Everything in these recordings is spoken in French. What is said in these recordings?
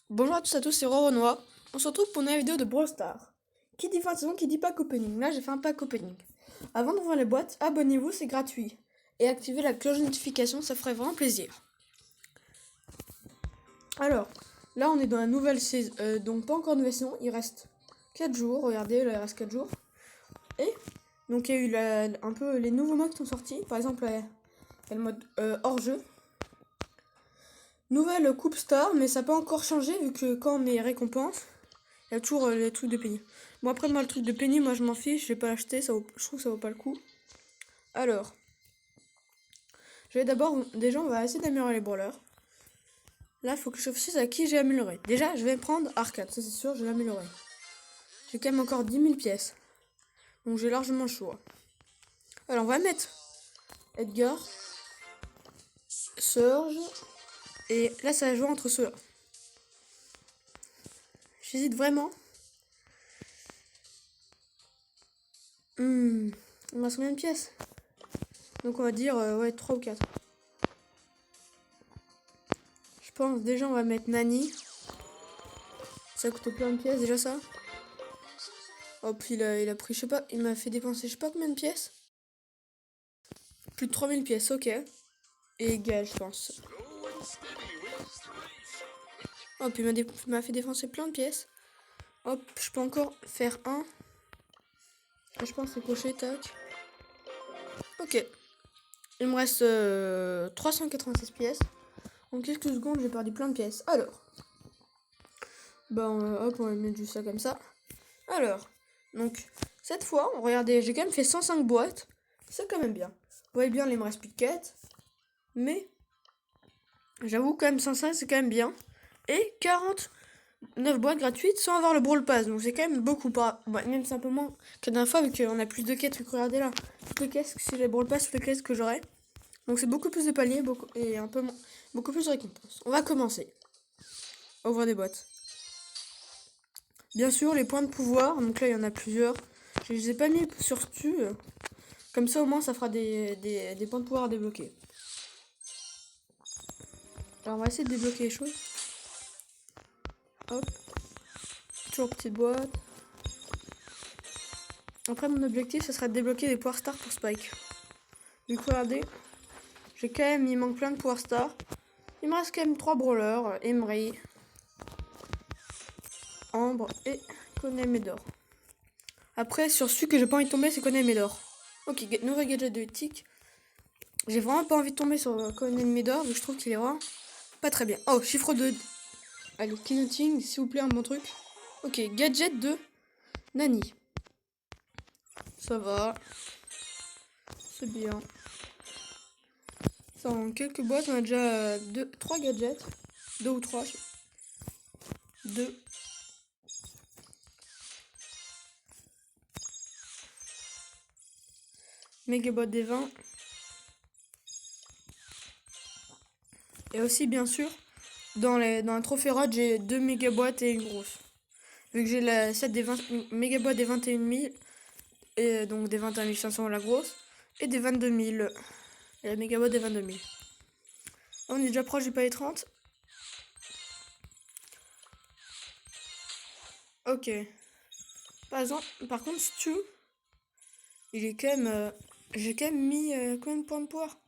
Bonjour à tous c'est Renoir. On se retrouve pour une vidéo de Brawl Stars. Qui dit fin de saison, qui dit pack opening. Là, j'ai fait un pack opening. Avant d'ouvrir les boîtes, abonnez-vous, c'est gratuit. Et activez la cloche de notification, ça ferait vraiment plaisir. Alors, là, on est dans la nouvelle saison. Donc, pas encore nouvelle saison, il reste 4 jours. Regardez, là, il reste 4 jours. Et, donc, il y a eu un peu les nouveaux modes qui sont sortis. Par exemple, il y a le mode hors-jeu. Nouvelle coupe star, mais ça n'a pas encore changé vu que quand on met récompense, il y a toujours les trucs de Penny. Bon après moi le truc de Penny, moi je m'en fiche, je vais pas l'acheter, je trouve que ça vaut pas le coup. Alors, je vais d'abord, déjà on va essayer d'améliorer les brawlers. Là il faut que je réfléchisse à qui j'ai amélioré. Déjà je vais prendre Arcade, ça c'est sûr, je vais l'améliorer. J'ai quand même encore 10 000 pièces. Donc j'ai largement le choix. Alors on va mettre Edgar, Surge, et là ça va jouer entre ceux-là. J'hésite vraiment. Il me reste combien de pièces? Donc on va dire ouais 3 ou 4. Je pense déjà on va mettre Nani. Ça coûte plein de pièces déjà ça. Hop il a pris je sais pas, il m'a fait dépenser je sais pas combien de pièces. Plus de 3000 pièces, ok. Et égal je pense. Hop il m'a fait dépenser plein de pièces. Hop je peux encore faire un. Je pense c'est coché, tac. Ok. Il me reste 386 pièces. En quelques secondes j'ai perdu plein de pièces. Alors. Hop on va mettre juste ça comme ça. Alors. Donc cette fois, regardez, j'ai quand même fait 105 boîtes. C'est quand même bien. Vous voyez bien, il me reste plus de quêtes. Mais j'avoue quand même 105 c'est quand même bien. Et 49 boîtes gratuites sans avoir le Brawl Pass. Donc c'est quand même beaucoup. Même simplement que la dernière fois, vu qu'on a plus de quêtes. Regardez là, toutes les quêtes, si j'ai le Brawl Pass, toutes les quêtes que j'aurai. Donc c'est beaucoup plus de paliers et beaucoup plus de récompenses. On va commencer. Ouvrir des boîtes. Bien sûr, les points de pouvoir. Donc là, il y en a plusieurs. Je les ai pas mis sur tu. Comme ça, au moins, ça fera des points de pouvoir à débloquer. Alors, on va essayer de débloquer les choses. Hop. Toujours petite boîte. Après, mon objectif, ce serait de débloquer des pouvoirs stars pour Spike. Du coup, regardez. J'ai quand même, il manque plein de pouvoirs stars. Il me reste quand même 3 brawlers. Emery, Ambre et Conan Médor. Après, sur celui que j'ai pas envie de tomber, c'est Conan Médor. Ok, nouvel gadget de éthique. J'ai vraiment pas envie de tomber sur Conan Médor, vu que je trouve qu'il est vraiment pas très bien. Oh, chiffre 2. Allez, cleaning, s'il vous plaît, un bon truc. Ok, gadget de Nani. Ça va. C'est bien. Ça, en quelques boîtes, on a déjà 3 gadgets. 2 ou 3. 2. Mégabot des 20. Et aussi, bien sûr, dans un trophée rod, j'ai 2 mégaboîtes et une grosse. Vu que j'ai la set des 20 mégaboîtes des 21 000. Et donc des 21 500 la grosse. Et des 22 000. Et la mégaboîte des 22 000. On est déjà proche du palier 30. Ok. Par contre, Stu, il est quand même. J'ai quand même mis combien de points de pouvoir?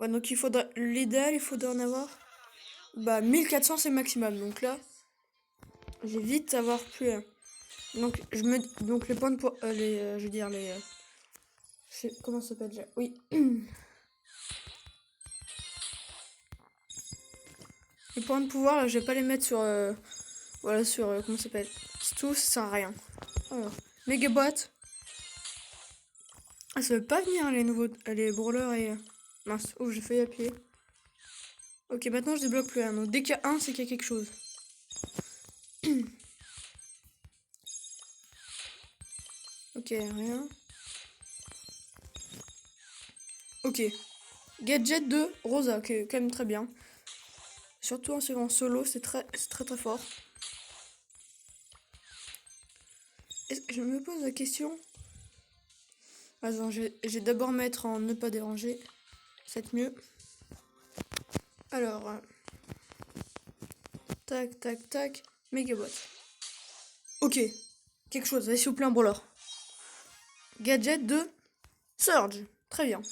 Ouais, donc il faudra. L'idéal, il faudra en avoir. 1400 c'est maximum. Donc là, j'ai vite avoir plus. Donc les points de pouvoir. Je veux dire, comment ça s'appelle déjà? Oui. Les points de pouvoir, là, je vais pas les mettre sur. Voilà, sur. Comment ça s'appelle? Stu, ça sert à rien. Alors. Megabot. Ah, ça veut pas venir les nouveaux. Les brawlers et. Mince, oh, j'ai failli appuyer. Ok, maintenant je débloque plus rien. Donc dès qu'il y a un, c'est qu'il y a quelque chose. Ok, rien. Ok. Gadget de Rosa, qui est quand même très bien. Surtout en solo, c'est très très fort. Je me pose la question. Attends, je vais d'abord mettre en ne pas déranger. C'est mieux. Alors. Tac, tac, tac. Megabot. Ok. Quelque chose. Allez, s'il vous plaît, un brawler. Gadget de Surge. Très bien.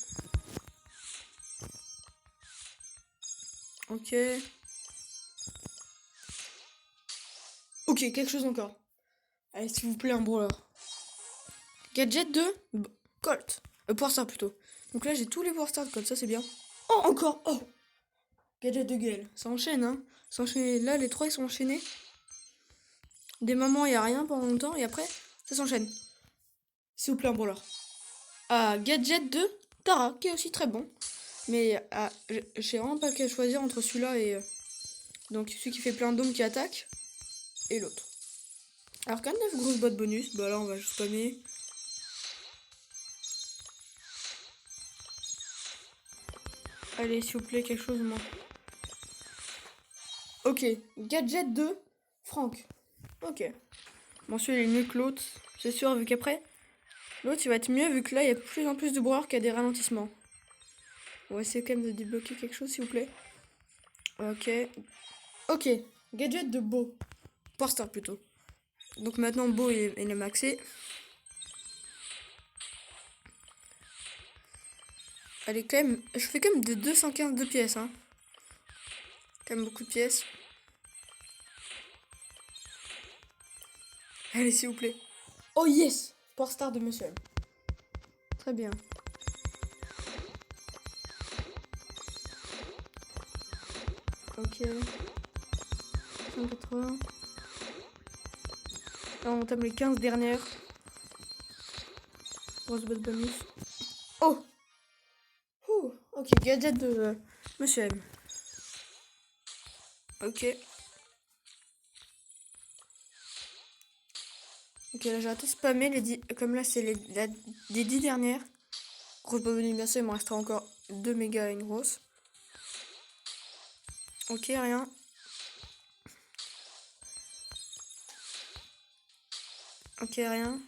Ok. Ok, quelque chose encore. Allez, s'il vous plaît, un brawler. Gadget de Colt. Power Star plutôt. Donc là, j'ai tous les Power Stars de Colt, ça c'est bien. Oh, encore. Oh. Gadget de Gale. Ça enchaîne, hein. Ça enchaîne. Là, les trois, ils sont enchaînés. Des moments, il n'y a rien pendant longtemps. Et après, ça s'enchaîne. S'il vous plaît, un brawler. Ah, gadget de Tara, qui est aussi très bon. Mais je sais vraiment pas quel choisir entre celui-là et... donc celui qui fait plein d'hommes qui attaque. Et l'autre. Alors 9 grosses boîtes bonus. Bah là, on va juste spammer. Allez, s'il vous plaît, quelque chose, moi. Ok, gadget de Franck. Ok. Bon, celui-là, il est mieux que l'autre. C'est sûr, vu qu'après, l'autre, il va être mieux, vu que là, il y a de plus en plus de brawlers qui a des ralentissements. On va essayer quand même de débloquer quelque chose, s'il vous plaît. Ok. Ok, gadget de Beau. Power Star, plutôt. Donc maintenant, Beau, il est maxé. Allez, quand même, je fais quand même de 215 de pièces, hein. Quand même beaucoup de pièces. Allez, s'il vous plaît. Oh yes! Power Star de Monsieur M. Très bien. Ok. 180. Là, on entame les 15 dernières. Grosse boîte bonus. Oh! Ouh, ok, gadget de Monsieur M. Ok. Ok, là j'ai raté de spammer les 10. Comme là, c'est les 10 dernières. Grosse boîte bonus, bien sûr, il me restera encore 2 mégas et une grosse. Ok, rien. Ok, rien.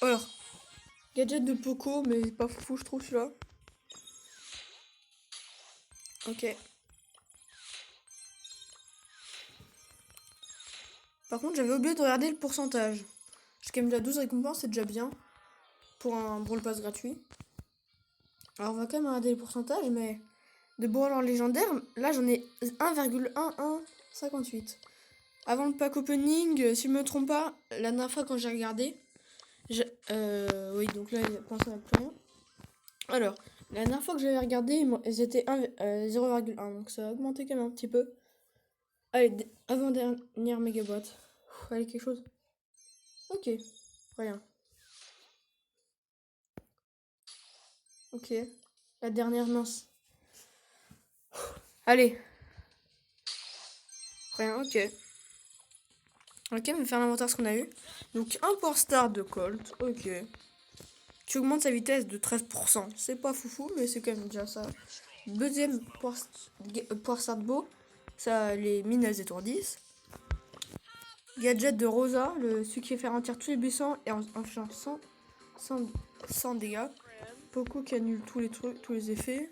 Alors, gadget de Poco, mais pas fou, je trouve celui-là. Ok. Par contre, j'avais oublié de regarder le pourcentage. J'ai quand même déjà 12 récompenses, c'est déjà bien. Pour un Brawl Pass gratuit. Alors, on va quand même regarder le pourcentage, mais de brawlers légendaires, là j'en ai 1,1158. Avant le pack opening, si je me trompe pas, la dernière fois quand j'ai regardé, oui, donc là, pour l'instant, il n'y a plus rien. Alors, la dernière fois que j'avais regardé, ils étaient 0,1, donc ça a augmenté quand même un petit peu. Allez, avant-dernière méga boîte. Allez, quelque chose. Ok, rien. Ok, la dernière, mince. Allez. Rien, ok. Ok, on va faire l'inventaire ce qu'on a eu. Donc, un Power Star de Colt, ok. Qui augmente sa vitesse de 13%. C'est pas foufou, mais c'est quand même déjà ça. Deuxième Power Star de Beau, ça, les mines elles étourdissent. Gadget de Rosa, celui qui fait ralentir tous les buissons et en faisant 100 dégâts. Poco qui annule tous les trucs, tous les effets.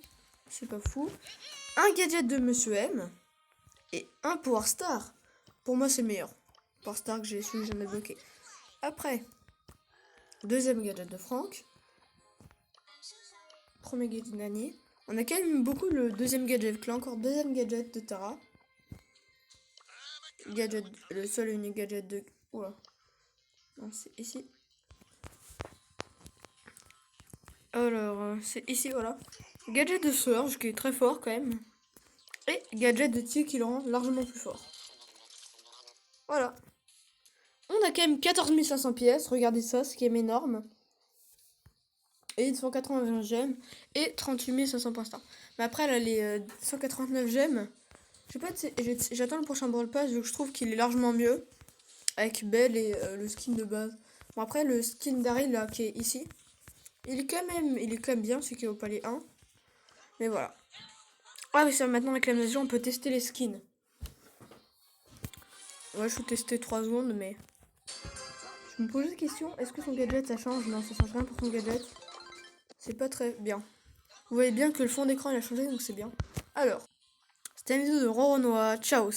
C'est pas fou. Un gadget de Monsieur M. Et un Power Star. Pour moi, c'est le meilleur. Power Star que j'ai su jamais bloqué. Après, deuxième gadget de Franck. Premier gadget de Nani. On a quand même beaucoup le deuxième gadget. Là encore, deuxième gadget de Tara. Gadget, le seul et unique gadget de... Oula. Non, c'est ici. Alors, c'est ici, voilà. Gadget de Surge, qui est très fort quand même. Et gadget de Tia qui le rend largement plus fort. Voilà. On a quand même 14 500 pièces. Regardez ça, ce qui est énorme. Et 180 gemmes. Et 38 500 points star. Mais après, là, les 189 gemmes. J'attends le prochain Brawl Pass vu que je trouve qu'il est largement mieux. Avec Belle et le skin de base. Bon, après, le skin d'Ari, là, qui est ici. Il est quand même bien, celui qui est au palais 1. Mais voilà. Ah, mais ça, maintenant, avec la maison, on peut tester les skins. Ouais, je vais tester 3 secondes, mais... Je me posais la question, est-ce que son gadget, ça change? Non, ça change rien pour son gadget. C'est pas très bien. Vous voyez bien que le fond d'écran il a changé, donc c'est bien. Alors, c'était une vidéo de Roronoa. Ciao.